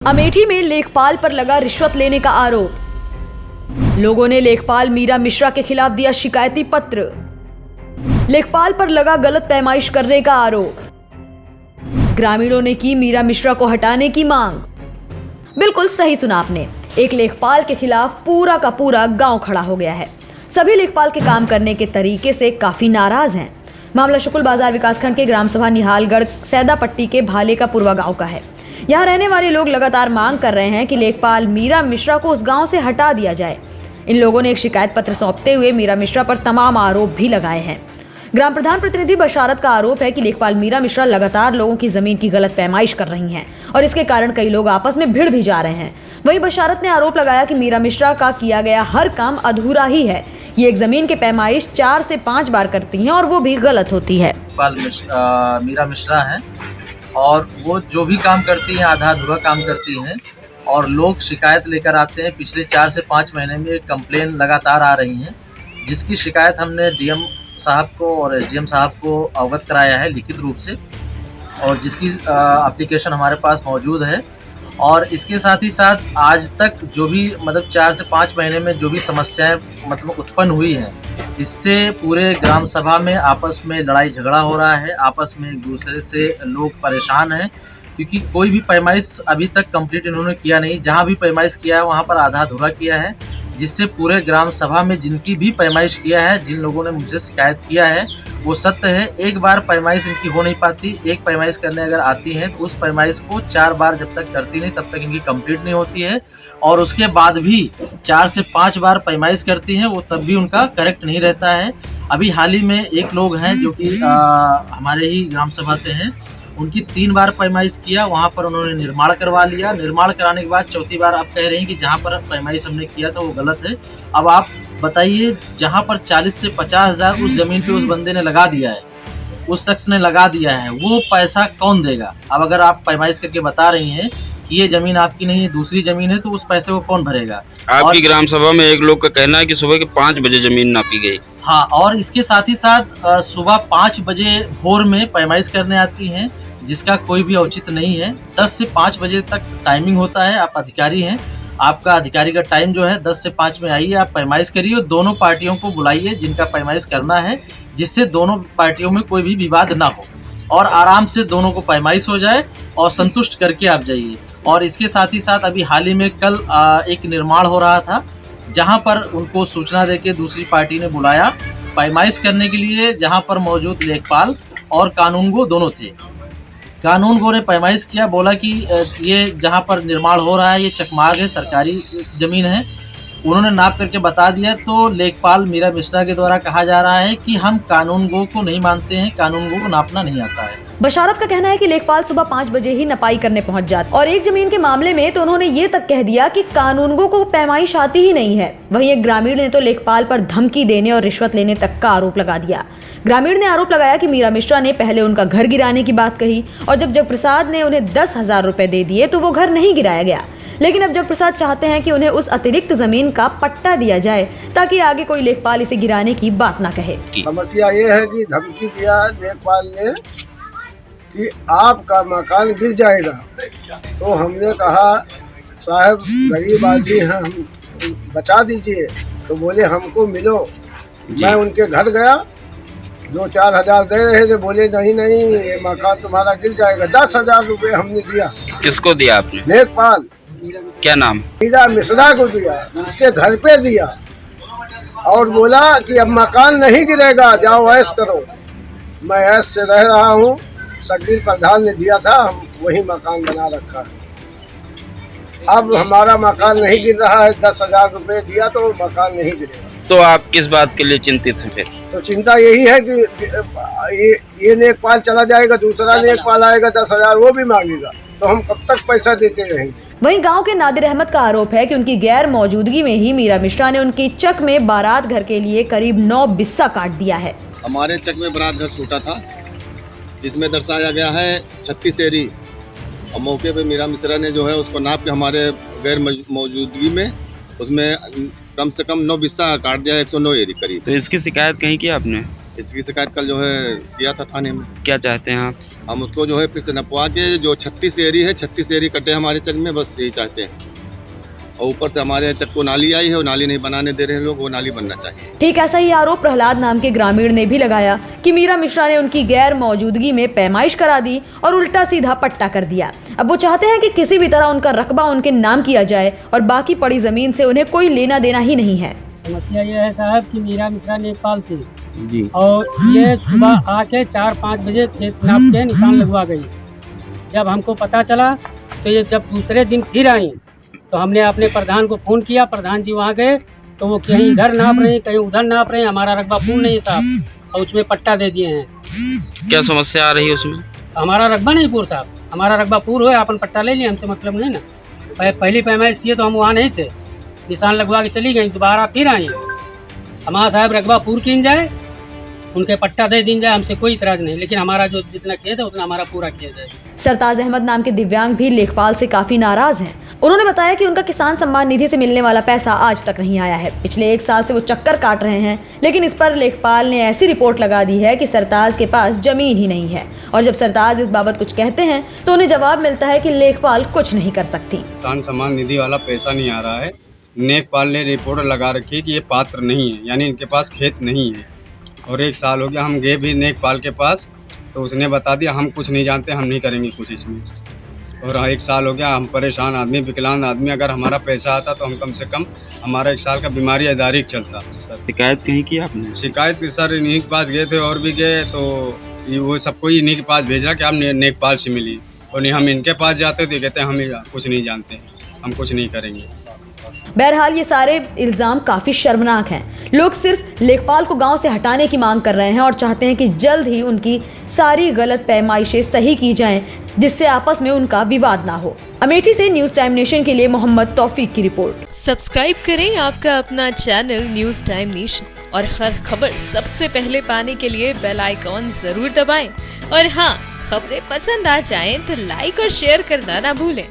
अमेठी में लेखपाल पर लगा रिश्वत लेने का आरोप। लोगों ने लेखपाल मीरा मिश्रा के खिलाफ दिया शिकायती पत्र। लेखपाल पर लगा गलत पैमाइश करने का आरोप। ग्रामीणों ने की मीरा मिश्रा को हटाने की मांग। बिल्कुल सही सुना आपने, एक लेखपाल के खिलाफ पूरा का पूरा गांव खड़ा हो गया है। सभी लेखपाल के काम करने के तरीके से काफी नाराज हैं। मामला शुकुल बाजार विकासखंड के ग्राम सभा निहालगढ़ सैदापट्टी के भाले का पूर्वा गांव का है। यहाँ रहने वाले लोग लगातार मांग कर रहे हैं कि लेखपाल मीरा मिश्रा को उस गांव से हटा दिया जाए। इन लोगों ने एक शिकायत पत्र सौंपते हुए मीरा मिश्रा पर तमाम आरोप भी लगाए हैं। ग्राम प्रधान प्रतिनिधि बशारत का आरोप है कि लेखपाल मीरा मिश्रा लगातार लोगों की जमीन की गलत पैमाइश कर रही हैं और इसके कारण कई लोग आपस में भिड़ भी जा रहे हैं। वहीं बशारत ने आरोप लगाया कि मीरा मिश्रा का किया गया हर काम अधूरा ही है। ये एक जमीन के पैमाइश 4 से 5 बार करती हैं और वो भी गलत होती है। मीरा मिश्रा है और वो जो भी काम करती हैं आधा अधूरा काम करती हैं और लोग शिकायत लेकर आते हैं। पिछले 4 से 5 महीने में कंप्लेन लगातार आ रही हैं, जिसकी शिकायत हमने डीएम साहब को और एसडीएम साहब को अवगत कराया है लिखित रूप से, और जिसकी एप्लीकेशन हमारे पास मौजूद है। और इसके साथ ही साथ आज तक जो भी 4 से 5 महीने में जो भी समस्याएं उत्पन्न हुई हैं, इससे पूरे ग्राम सभा में आपस में लड़ाई झगड़ा हो रहा है। आपस में एक दूसरे से लोग परेशान हैं क्योंकि कोई भी पैमाइश अभी तक कंप्लीट इन्होंने किया नहीं। जहां भी पैमाइश किया है वहां पर आधा अधूरा किया है, जिससे पूरे ग्राम सभा में जिनकी भी पैमाइश किया है, जिन लोगों ने मुझे शिकायत किया है, वो सत्य है। एक बार पैमाइश इनकी हो नहीं पाती। एक पैमाइश करने अगर आती हैं तो उस पैमाइश को 4 बार जब तक करती नहीं तब तक इनकी कंप्लीट नहीं होती है, और उसके बाद भी 4 से 5 बार पैमाइश करती हैं वो तब भी उनका करेक्ट नहीं रहता है। अभी हाल ही में एक लोग हैं जो कि हमारे ही ग्राम सभा से हैं, उनकी 3 बार पैमाइश किया, वहाँ पर उन्होंने निर्माण करवा लिया। निर्माण कराने के बाद चौथी बार आप कह रहे हैं कि जहाँ पर पैमाइश हमने किया था वो गलत है। अब आप बताइए, जहाँ पर 40 से 50 हज़ार उस ज़मीन पे उस बंदे ने लगा दिया है, उस शख्स ने लगा दिया है, वो पैसा कौन देगा? अब अगर आप पैमाइश करके बता रही हैं कि ये ज़मीन आपकी नहीं है, दूसरी ज़मीन है, तो उस पैसे को कौन भरेगा? आपकी ग्राम सभा में एक लोग का कहना है कि सुबह के 5 बजे ज़मीन नापी गई। हाँ, और इसके साथ ही साथ सुबह 5 बजे भोर में पैमाइश करने आती हैं, जिसका कोई भी औचित्य नहीं है। 10 से 5 बजे तक टाइमिंग होता है। आप अधिकारी हैं, आपका अधिकारी का टाइम जो है 10 से 5 में आइए, आप पैमाइश करिए और दोनों पार्टियों को बुलाइए जिनका पैमाइश करना है, जिससे दोनों पार्टियों में कोई भी विवाद ना हो और आराम से दोनों को पैमाइश हो जाए और संतुष्ट करके आप जाइए। और इसके साथ ही साथ अभी हाल ही में कल एक निर्माण हो रहा था, जहां पर उनको सूचना देके दूसरी पार्टी ने बुलाया पैमाइश करने के लिए, जहां पर मौजूद लेखपाल और कानूनगो दोनों थे। कानूनगो ने पैमाइश किया, बोला कि ये जहां पर निर्माण हो रहा है ये चकमार्ग है, सरकारी ज़मीन है। उन्होंने नाप करके बता दिया, तो लेखपाल मीरा मिश्रा के द्वारा कहा जा रहा है कि हम कानूनगो को नहीं मानते हैं, कानूनगो को नापना नहीं आता है। बशारत का कहना है कि लेखपाल सुबह 5 बजे ही नपाई करने पहुंच जाते, और एक जमीन के मामले में तो उन्होंने ये तक कह दिया कि कानूनगो को पैमाइश आती ही नहीं है। वहीं एक ग्रामीण ने तो लेखपाल पर धमकी देने और रिश्वत लेने तक का आरोप लगा दिया। ग्रामीण ने आरोप लगाया कि मीरा मिश्रा ने पहले उनका घर गिराने की बात कही, और जब जगप्रसाद ने उन्हें 10,000 रुपए दे दिए तो वो घर नहीं गिराया गया। लेकिन अब जगप्रसाद चाहते हैं कि उन्हें उस अतिरिक्त जमीन का पट्टा दिया जाए ताकि आगे कोई लेखपाल इसे गिराने की बात ना कहे। समस्या ये है कि धमकी दिया लेखपाल ने कि आपका मकान गिर जाएगा। तो हमने कहा साहब गरीब आदमी हैं, हम बचा दीजिए। तो बोले हमको मिलो। मैं उनके घर गया, 2-4 हज़ार दे रहे थे, बोले नहीं नहीं ये मकान तुम्हारा गिर जाएगा। 10,000 रुपये हमने दिया। किसको दिया आपने? लेखपाल। क्या नाम? मीरा मिश्रा को दिया, उसके घर पे दिया, और बोला कि अब मकान नहीं गिरेगा, जाओ ऐश करो। मैं ऐश से रह रहा हूँ, शकील प्रधान ने दिया था, हम वही मकान बना रखा है। अब हमारा मकान नहीं गिर रहा है, 10,000 रुपये दिया तो मकान नहीं गिरेगा। तो आप किस बात के लिए चिंतित हैं फिर? तो चिंता यही है कि ये लेखपाल चला जाएगा, दूसरा लेखपाल आएगा, 10,000 वो भी मांगेगा, तो हम कब तक पैसा देते रहेंगे? वहीं गांव के नादिर अहमद का आरोप है कि उनकी गैर मौजूदगी में ही मीरा मिश्रा ने उनकी चक में बारात घर के लिए करीब 9 बिस्सा काट दिया है। हमारे चक में बारात घर छूटा था, जिसमें दर्शाया गया है 36 एरी, और मौके पे मीरा मिश्रा ने जो है उसको नाप के हमारे गैर मौजूदगी में उसमें कम से कम 9 बिस्सा काट दिया, 109 एरी करीब। तो इसकी शिकायत कहीं की आपने? इसकी शिकायत कल जो है किया था थाने में। क्या चाहते हैं आप? हम उसको जो है फिर से नपवा के जो 36 एरी है 36 एरी कटे हमारे चक में, बस यही चाहते हैं। और ऊपर से हमारे चक को नाली आई है, वो नाली नहीं बनाने दे रहे हैं लोग, वो नाली बनना चाहिए। ठीक ऐसा ही आरोप प्रहलाद नाम के ग्रामीण ने भी लगाया कि मीरा मिश्रा ने उनकी गैर मौजूदगी में पैमाइश करा दी और उल्टा सीधा पट्टा कर दिया। अब वो चाहते हैं कि किसी भी तरह उनका रकबा उनके नाम किया जाए और बाकी पड़ी जमीन से उन्हें कोई लेना देना ही नहीं है। समस्या ये है साहब कि मीरा मिश्रा नेपाल थी जी। और ये सुबह आके 4-5 बजे खेत नाप के निशान लगवा गई। जब हमको पता चला तो ये जब दूसरे दिन फिर आई तो हमने अपने प्रधान को फ़ोन किया। प्रधान जी वहाँ गए तो वो कहीं इधर नाप रहे हैं, कहीं उधर नाप रहे हैं, हमारा रकबा पूर्ण नहीं साहब, और उसमें पट्टा दे दिए हैं। क्या समस्या आ रही है उसमें? हमारा रकबा नहीं पूर्ण साहब, हमारा रकबा पूर्ण हो अपन पट्टा ले लिया, हमसे मतलब नहीं ना। पहली पैमाइश किए तो हम वहाँ नहीं थे, निशान लगवा के चली गई, दोबारा फिर आई। हमारा साहब रकबा पूर्ण किन जाए, उनके पट्टा दे दी जाए, हमसे कोई इतराज नहीं, लेकिन हमारा जो जितना खेत है उतना हमारा पूरा किया जाए। सरताज अहमद नाम के दिव्यांग भी लेखपाल से काफी नाराज हैं। उन्होंने बताया कि उनका किसान सम्मान निधि से मिलने वाला पैसा आज तक नहीं आया है। पिछले 1 साल से वो चक्कर काट रहे हैं, लेकिन इस पर लेखपाल ने ऐसी रिपोर्ट लगा दी है कि सरताज के पास जमीन ही नहीं है। और जब सरताज इस बाबत कुछ कहते हैं तो उन्हें जवाब मिलता है कि लेखपाल कुछ नहीं कर सकती। किसान सम्मान निधि वाला पैसा नहीं आ रहा है। लेखपाल ने रिपोर्ट लगा रखी है कि ये पात्र नहीं है, यानी इनके पास खेत नहीं है। और 1 साल हो गया, हम गए भी लेखपाल के पास तो उसने बता दिया हम कुछ नहीं जानते, हम नहीं करेंगे कुछ इसमें। और 1 साल हो गया, हम परेशान आदमी, विकलांग आदमी, अगर हमारा पैसा आता तो हम कम से कम हमारा 1 साल का बीमारी आधारित चलता। शिकायत कहीं की आपने? शिकायत सर इन्हीं के पास गए थे और भी गए तो वो सबको इन्हीं के पास भेज रहा कि हम लेखपाल से मिली, और नहीं हम इनके पास जाते तो कहते हैं हम कुछ नहीं जानते, हम कुछ नहीं करेंगे। बहरहाल ये सारे इल्जाम काफी शर्मनाक हैं। लोग सिर्फ लेखपाल को गांव से हटाने की मांग कर रहे हैं और चाहते हैं कि जल्द ही उनकी सारी गलत पैमाइशें सही की जाएं, जिससे आपस में उनका विवाद ना हो। अमेठी से न्यूज़ टाइम नेशन के लिए मोहम्मद तौफीक की रिपोर्ट। सब्सक्राइब करें आपका अपना चैनल न्यूज़ टाइम नेशन और हर खबर सबसे पहले पाने के लिए बेल आइकॉन जरूर दबाएं। और हाँ, खबरें पसंद आ जाएं तो लाइक और शेयर करना ना भूलें।